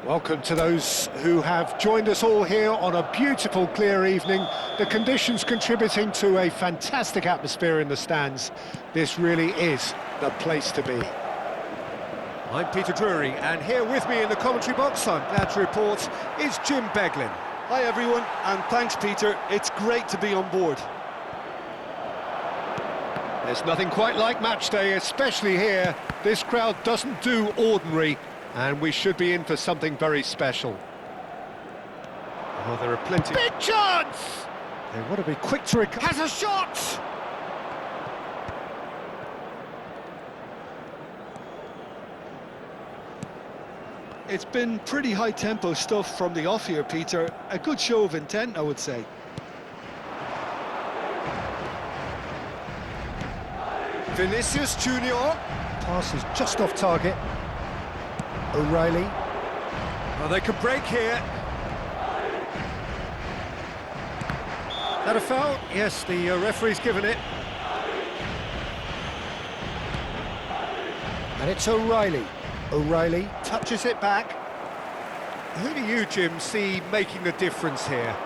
Welcome to those who have joined us all here on a beautiful, clear evening. The conditions contributing to a fantastic atmosphere in the stands. This really is the place to be. I'm Peter Drury, and here with me in the commentary box, I'm glad to report, is Jim Beglin. Hi everyone, and thanks Peter, it's great to be on board. There's nothing quite like match day, especially here. This crowd doesn't do ordinary. And we should be in for something very special. Oh, there are plenty... Big chance! They want to be quick to recover. Has a shot! It's been pretty high-tempo stuff from the off here, Peter. A good show of intent, I would say. Vinicius Junior. Pass is just off target. O'Reilly. Well, they could break here. That a foul? Yes, the referee's given it. And it's O'Reilly. O'Reilly touches it back. Who do you, Jim, see making the difference here?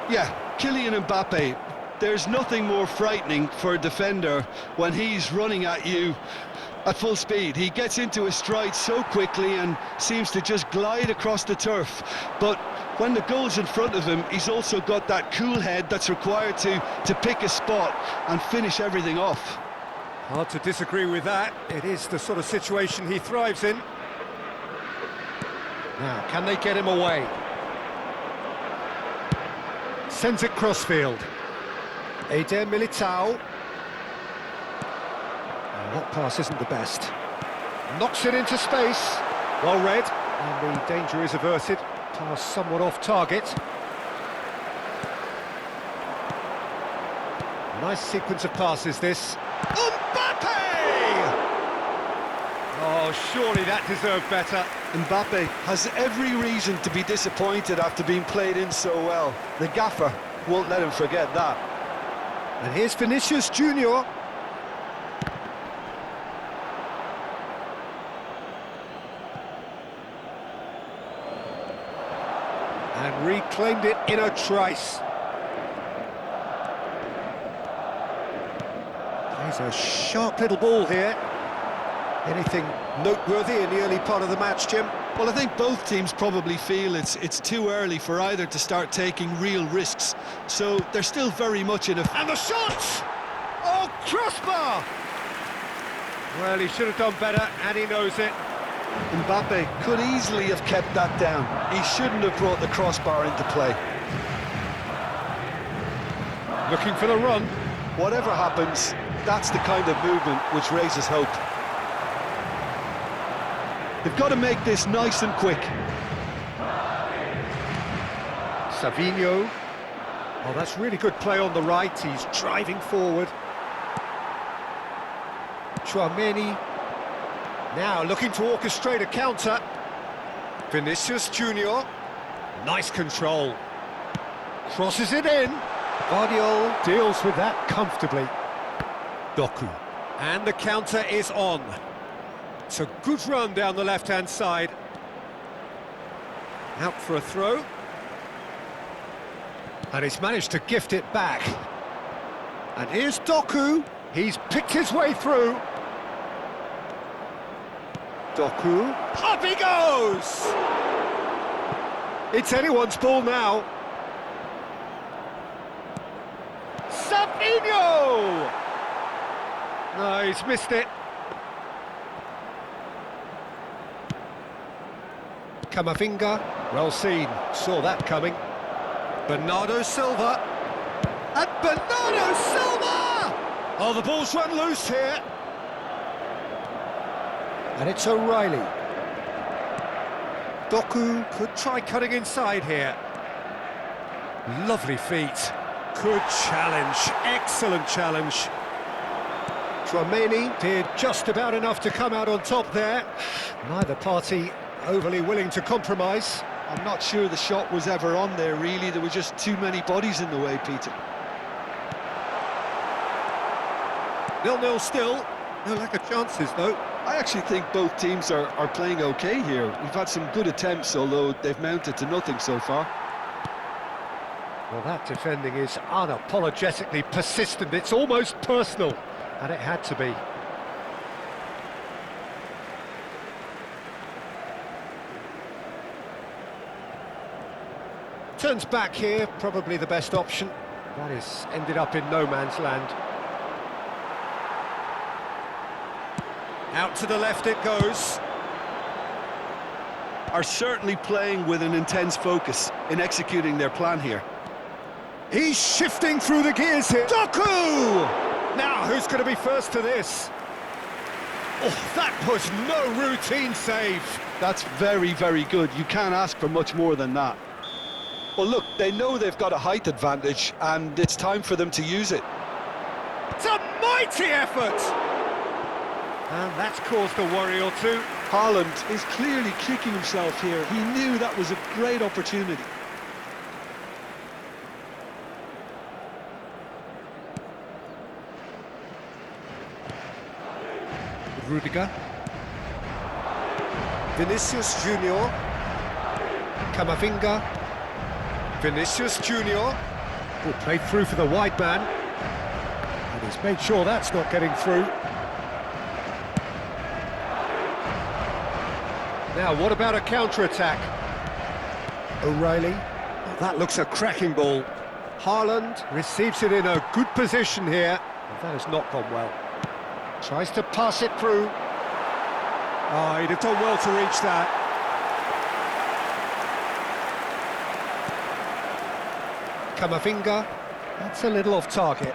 Yeah, Kylian Mbappe. There's nothing more frightening for a defender when he's running at you at full speed. He gets into his stride so quickly and seems to just glide across the turf. But when the goal's in front of him, he's also got that cool head that's required to pick a spot and finish everything off. Hard to disagree with that. It is the sort of situation he thrives in. Now, can they get him away? Sends it crossfield. Eder Militao. That pass isn't the best. Knocks it into space. Well read. And the danger is averted. Pass somewhat off target. Nice sequence of passes, this. Mbappe! Oh, surely that deserved better. Mbappe has every reason to be disappointed after being played in so well. The gaffer won't let him forget that. And here's Vinicius Junior. And reclaimed it in a trice. Plays a sharp little ball here. Anything noteworthy in the early part of the match, Jim? Well, I think both teams probably feel it's too early for either to start taking real risks. So they're still very much in a... And the shot! Oh, crossbar! Well, he should have done better, and he knows it. Mbappe could easily have kept that down. He shouldn't have brought the crossbar into play. Looking for the run. Whatever happens, that's the kind of movement which raises hope. They've got to make this nice and quick. Savinho. Oh, that's really good play on the right. He's driving forward. Tchouaméni. Now looking to orchestrate a counter. Vinicius Junior. Nice control. Crosses it in. Guardiola deals with that comfortably. Doku. And the counter is on. It's a good run down the left-hand side. Out for a throw. And he's managed to gift it back. And here's Doku. He's picked his way through. Doku. Up he goes! It's anyone's ball now. Savinho! No, he's missed it. Camavinga, well seen, saw that coming. Bernardo Silva. And Bernardo Silva! Oh, the ball's run loose here. And it's O'Reilly. Doku could try cutting inside here. Lovely feet. Good challenge, excellent challenge. Chouameni did just about enough to come out on top there. Neither party overly willing to compromise. I'm not sure the shot was ever on there, really. There were just too many bodies in the way, Peter. 0-0 still. No lack of chances, though. I actually think both teams are playing okay here. We've had some good attempts, although they've mounted to nothing so far. Well, that defending is unapologetically persistent. It's almost personal, and it had to be. Turns back here, probably the best option. That is ended up in no man's land. Out to the left it goes. Are certainly playing with an intense focus in executing their plan here. He's shifting through the gears here. Doku! Now, who's going to be first to this? Oh, that was no routine save. That's very, very good. You can't ask for much more than that. Well, look, they know they've got a height advantage, and it's time for them to use it. It's a mighty effort! And that's caused a worry or two. Haaland is clearly kicking himself here. He knew that was a great opportunity. Rudiger. Vinicius Junior. Camavinga. Vinicius Junior. Oh, played through for the wide man. And he's made sure that's not getting through. Now, what about a counter-attack? O'Reilly. Oh, that looks a cracking ball. Haaland receives it in a good position here. But that has not gone well. Tries to pass it through. Oh, he'd have done well to reach that. Camavinga. That's a little off target.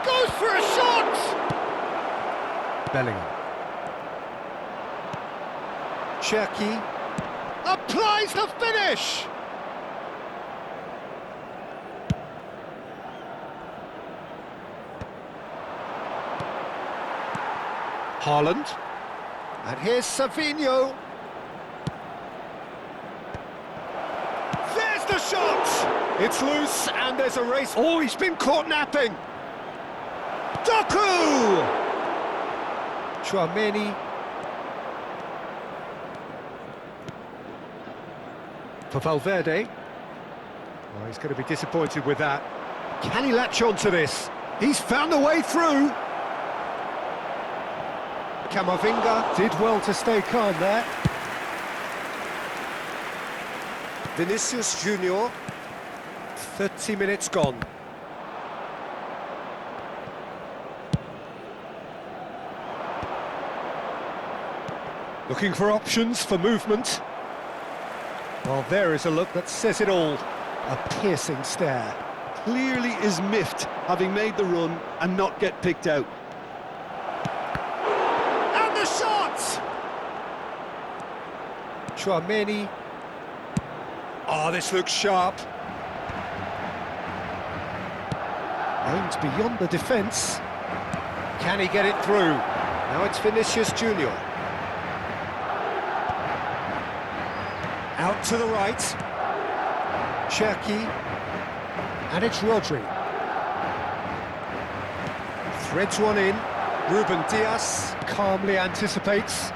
Goes for a shot! Bellingham. Cherki applies the finish! Haaland. And here's Savinho. There's the shot! It's loose and there's a race. Oh, he's been caught napping! Doku! Chouameni. For Valverde. Oh, he's going to be disappointed with that. Can he latch on to this? He's found a way through. Camavinga did well to stay calm there. Vinicius Junior. 30 minutes gone. Looking for options for movement. Well, there is a look that says it all. A piercing stare. Clearly is miffed, having made the run and not get picked out. And the shot! Chouameni. Oh, this looks sharp. Aims beyond the defence. Can he get it through? Now it's Vinicius Junior. Out to the right. Cherki. And it's Rodri. Threads one in. Ruben Dias calmly anticipates.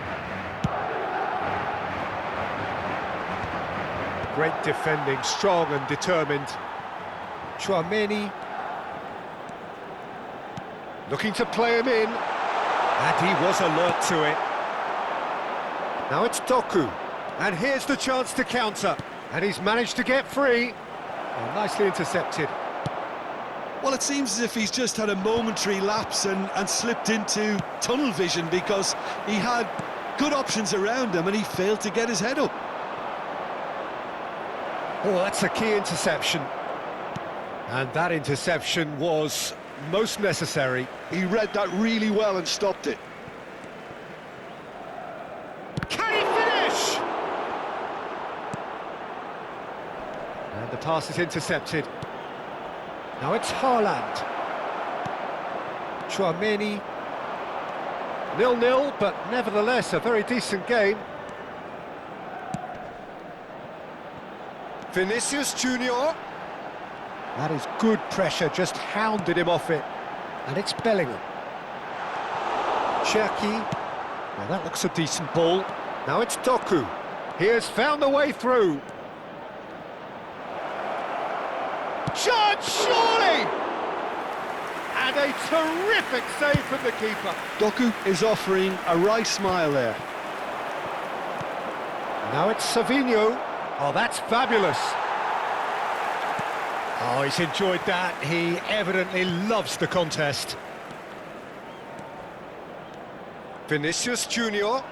Great defending, strong and determined. Chouameni. Looking to play him in. And he was alert to it. Now it's Doku. And here's the chance to counter. And he's managed to get free. Oh, nicely intercepted. Well, it seems as if he's just had a momentary lapse and slipped into tunnel vision, because he had good options around him and he failed to get his head up. Oh, that's a key interception. And that interception was most necessary. He read that really well and stopped it. Can he finish? And the pass is intercepted. Now it's Haaland. Tchouaméni. 0-0, but nevertheless a very decent game. Vinicius Junior. That is good pressure, just hounded him off it. And it's Bellingham. Cherki. Now that looks a decent ball. Now it's Doku. He has found the way through. Shot, surely! And a terrific save from the keeper. Doku is offering a wry smile there. Now it's Savinho. Oh, that's fabulous. Oh, he's enjoyed that. He evidently loves the contest. Vinicius Junior.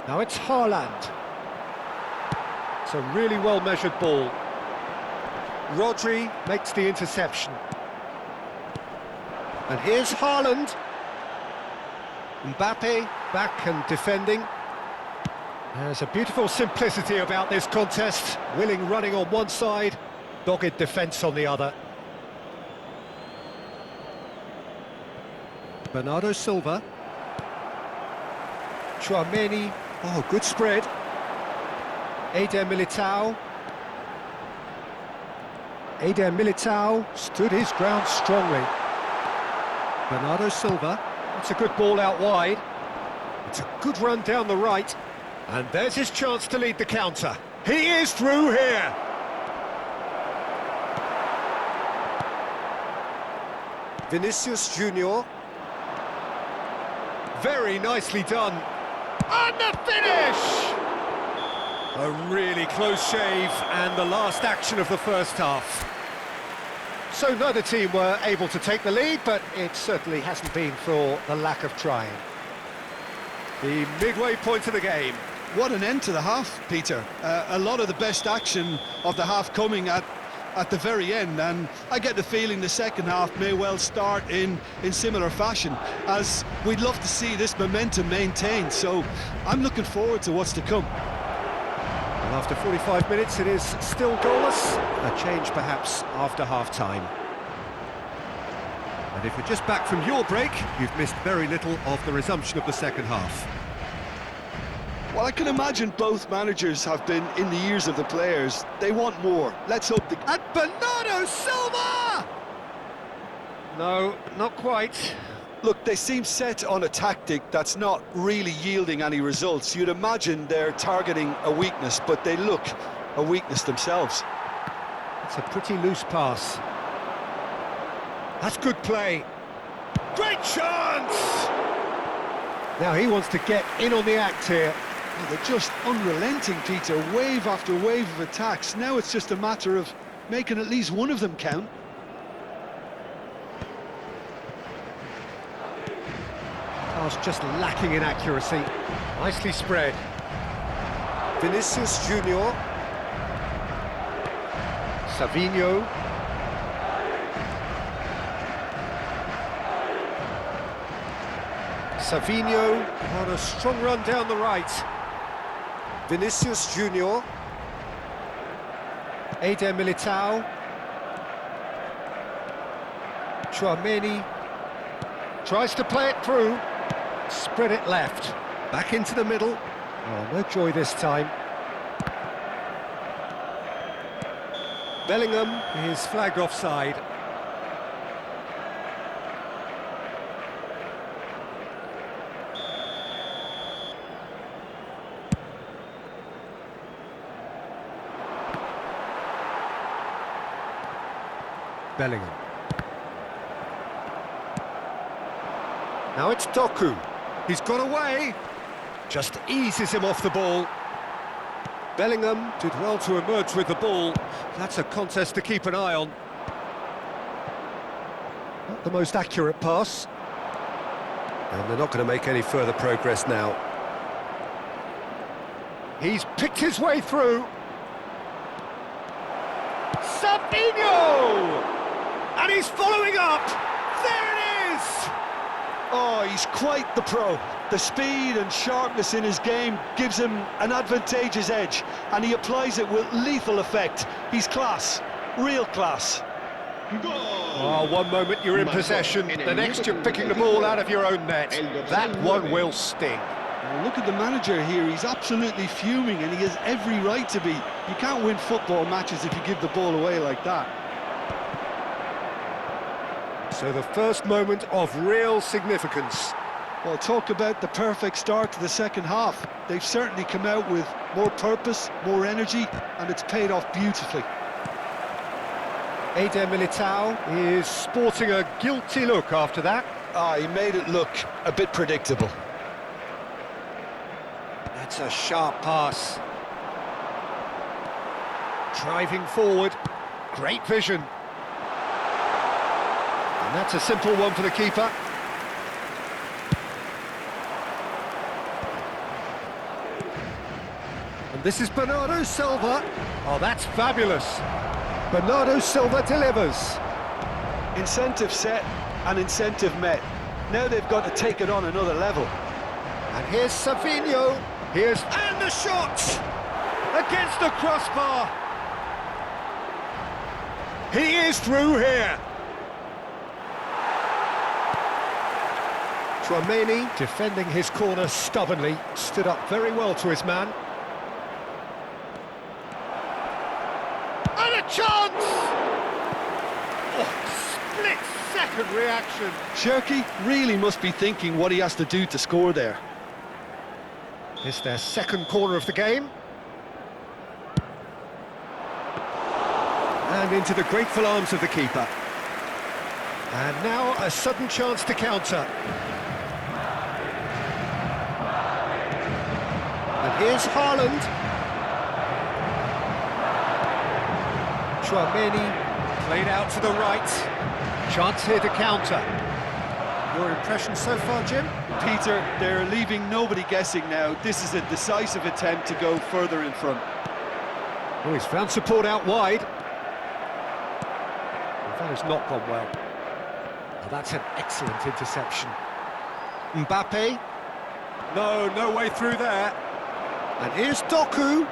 Now it's Haaland. It's a really well-measured ball. Rodri makes the interception. And here's Haaland. Mbappe back and defending. There's a beautiful simplicity about this contest. Willing running on one side, dogged defence on the other. Bernardo Silva. Tchouaméni. Oh, good spread. Eder Militao. Eder Militao stood his ground strongly. Bernardo Silva. It's a good ball out wide. It's a good run down the right. And there's his chance to lead the counter. He is through here. Vinicius Junior. Very nicely done. And the finish! A really close shave and the last action of the first half. So neither team were able to take the lead, but it certainly hasn't been for the lack of trying. The midway point of the game. What an end to the half, Peter. A lot of the best action of the half coming at the very end, and I get the feeling the second half may well start in similar fashion, as we'd love to see this momentum maintained, so I'm looking forward to what's to come. And after 45 minutes it is still goalless, a change perhaps after half-time. And if you're just back from your break, you've missed very little of the resumption of the second half. Well, I can imagine both managers have been in the ears of the players. They want more. Let's hope the... And Bernardo Silva! No, not quite. Look, they seem set on a tactic that's not really yielding any results. You'd imagine they're targeting a weakness, but they look a weakness themselves. It's a pretty loose pass. That's good play. Great chance! Now he wants to get in on the act here. They're just unrelenting, Peter. Wave after wave of attacks. Now it's just a matter of making at least one of them count. Pass just lacking in accuracy. Nicely spread. Vinicius Junior. Savinho. Savinho on a strong run down the right. Vinicius Junior. Eder Militao. Tchouaméni tries to play it through. Spread it left. Back into the middle. Oh, no joy this time. Bellingham is flagged offside. Bellingham. Now it's Doku. He's got away. Just eases him off the ball. Bellingham did well to emerge with the ball. That's a contest to keep an eye on. Not the most accurate pass. And they're not going to make any further progress now. He's picked his way through. Savinho! And he's following up. There it is! Oh, he's quite the pro. The speed and sharpness in his game gives him an advantageous edge, and he applies it with lethal effect. He's class, real class. Oh, one moment you're in possession, the next you're picking the ball out of your own net. That one will sting. Well, look at the manager here, he's absolutely fuming and he has every right to be. You can't win football matches if you give the ball away like that. So the first moment of real significance. Well, talk about the perfect start to the second half. They've certainly come out with more purpose, more energy, and it's paid off beautifully. Eder Militao is sporting a guilty look after that. He made it look a bit predictable. That's a sharp pass. Driving forward, great vision. And that's a simple one for the keeper. And this is Bernardo Silva. Oh, that's fabulous. Bernardo Silva delivers. Incentive set and incentive met. Now they've got to take it on another level. And here's Savinho. And the shot! Against the crossbar. He is through here. Tchouaméni, defending his corner stubbornly, stood up very well to his man. And a chance! Oh, split-second reaction. Cherki really must be thinking what he has to do to score there. It's their second corner of the game. And into the grateful arms of the keeper. And now a sudden chance to counter. And here's Haaland. Tchouaméni played out to the right. Chance here to counter. Your impression so far, Jim? Peter, they're leaving nobody guessing now. This is a decisive attempt to go further in front. Oh, he's found support out wide. Well, that has not gone well. Oh, that's an excellent interception. Mbappe. No way through there. And here's Doku.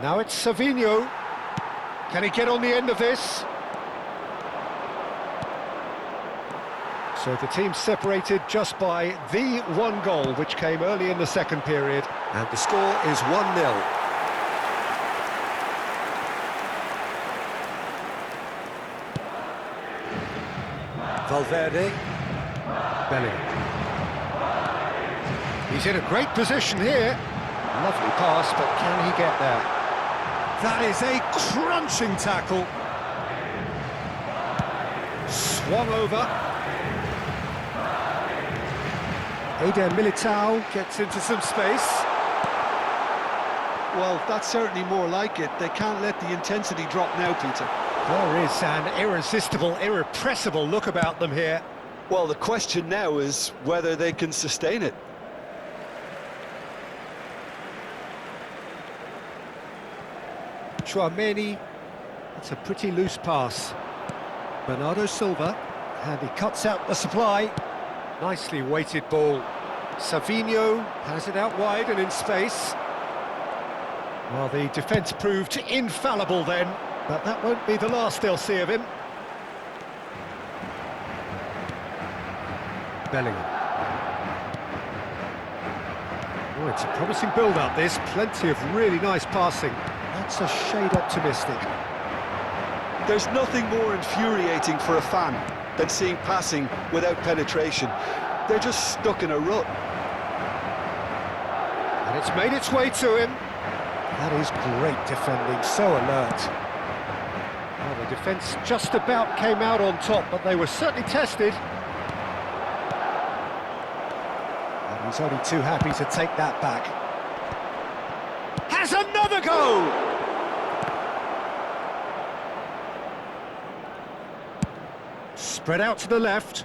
Now it's Savinho. Can he get on the end of this? So the team separated just by the one goal, which came early in the second period. And the score is 1-0. Valverde. Bellingham. He's in a great position here. Lovely pass, but can he get there? That is a crunching tackle. Swung over. Eder Militao gets into some space. Well, that's certainly more like it. They can't let the intensity drop now, Peter. There is an irresistible, irrepressible look about them here. Well, the question now is whether they can sustain it. Tchouaméni, it's a pretty loose pass. Bernardo Silva, and he cuts out the supply. Nicely weighted ball. Savinho has it out wide and in space. Well, the defence proved infallible then, but that won't be the last they'll see of him. Bellingham. Oh, it's a promising build-up, this. Plenty of really nice passing. That's a shade optimistic. There's nothing more infuriating for a fan than seeing passing without penetration. They're just stuck in a rut. And it's made its way to him. That is great defending, so alert. Well, the defence just about came out on top, but they were certainly tested. And he's only too happy to take that back. Has another go! Spread out to the left.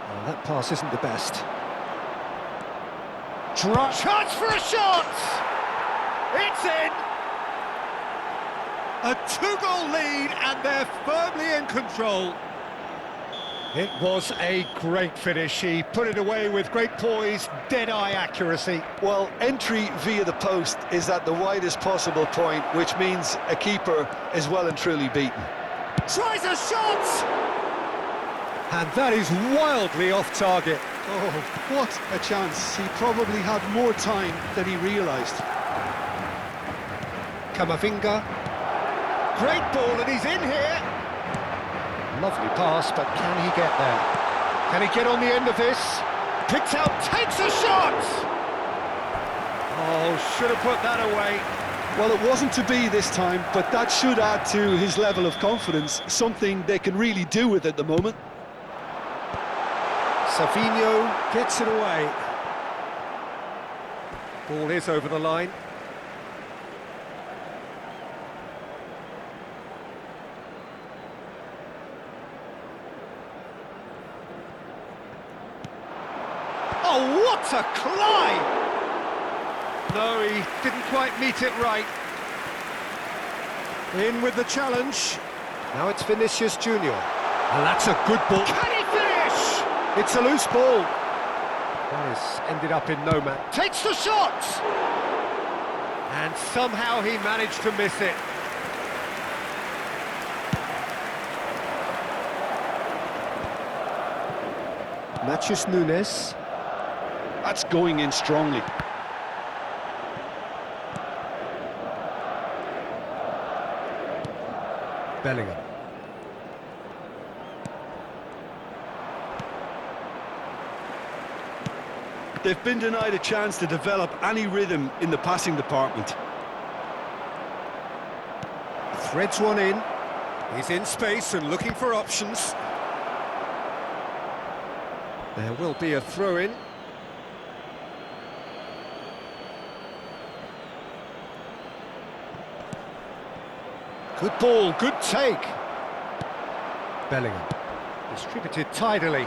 Oh, that pass isn't the best. Chance for a shot! It's in! A two-goal lead, and they're firmly in control. It was a great finish. He put it away with great poise, dead-eye accuracy. Well, entry via the post is at the widest possible point, which means a keeper is well and truly beaten. Tries a shot! And that is wildly off target. Oh, what a chance. He probably had more time than he realised. Camavinga. Great ball, and he's in here. Lovely pass, but can he get there? Can he get on the end of this? Picks out, takes a shot! Oh, should have put that away. Well, it wasn't to be this time, but that should add to his level of confidence, something they can really do with at the moment. Savinho gets it away. Ball is over the line. Oh, what a climb! No, he didn't quite meet it right. In with the challenge. Now it's Vinicius Junior. And that's a good ball. Can he finish? It's a loose ball. Morris ended up in no man. Takes the shot! And somehow he managed to miss it. Matheus Nunes. That's going in strongly. Bellingham. They've been denied a chance to develop any rhythm in the passing department. Threads one in. He's in space and looking for options. There will be a throw-in. Good ball, good take. Bellingham. Distributed tidily.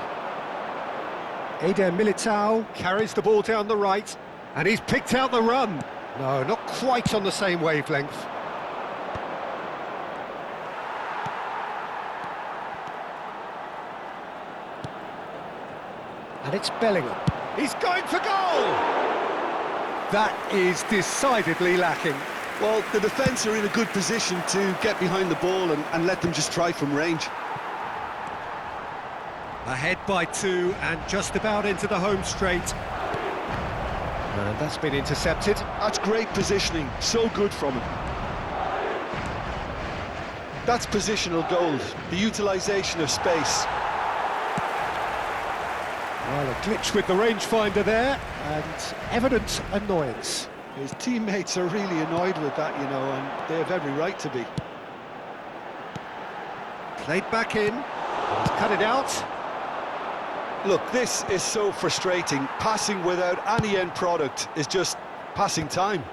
Eder Militao carries the ball down the right, and he's picked out the run. No, not quite on the same wavelength. And it's Bellingham. He's going for goal! That is decidedly lacking. Well, the defence are in a good position to get behind the ball and let them just try from range. Ahead by 2 and just about into the home straight. And that's been intercepted. That's great positioning, so good from him. That's positional gold, the utilisation of space. Well, a glitch with the rangefinder there, and evident annoyance. His teammates are really annoyed with that, you know, and they have every right to be. Played back in, he's cut it out. Look, this is so frustrating. Passing without any end product is just passing time.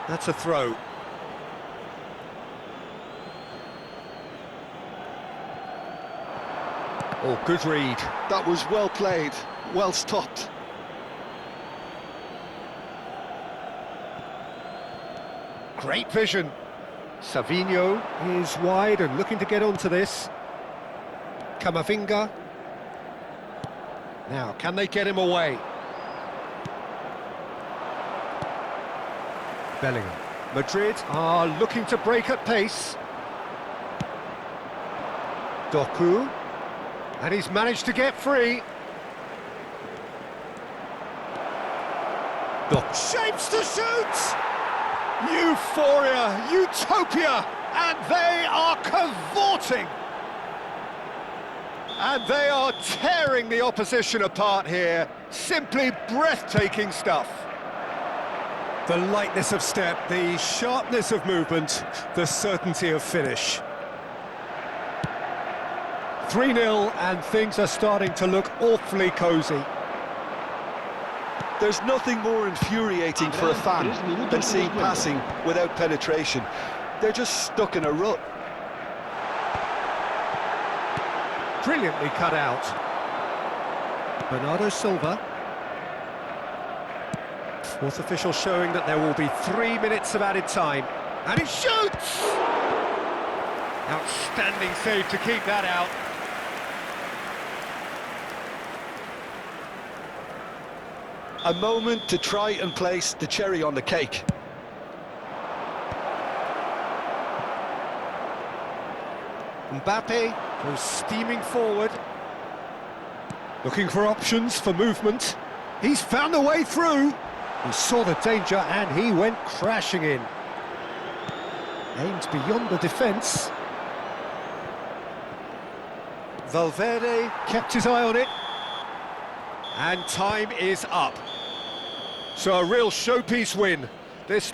That's a throw. Oh, good read. That was well played, well stopped. Great vision. Savinho is wide and looking to get onto this. Camavinga. Now, can they get him away? Bellingham. Madrid are looking to break at pace. Doku. And he's managed to get free. Doku shapes to shoot! Euphoria, utopia, and they are cavorting. And they are tearing the opposition apart here. Simply breathtaking stuff. The lightness of step, the sharpness of movement, the certainty of finish. 3-0, and things are starting to look awfully cosy. There's nothing more infuriating for a fan than seeing passing without penetration. They're just stuck in a rut. Brilliantly cut out. Bernardo Silva. Fourth official showing that there will be 3 minutes of added time. And he shoots! Outstanding save to keep that out. A moment to try and place the cherry on the cake. Mbappe goes steaming forward. Looking for options for movement. He's found a way through. He saw the danger and he went crashing in. Aimed beyond the defence. Valverde kept his eye on it. And time is up. So a real showpiece win. This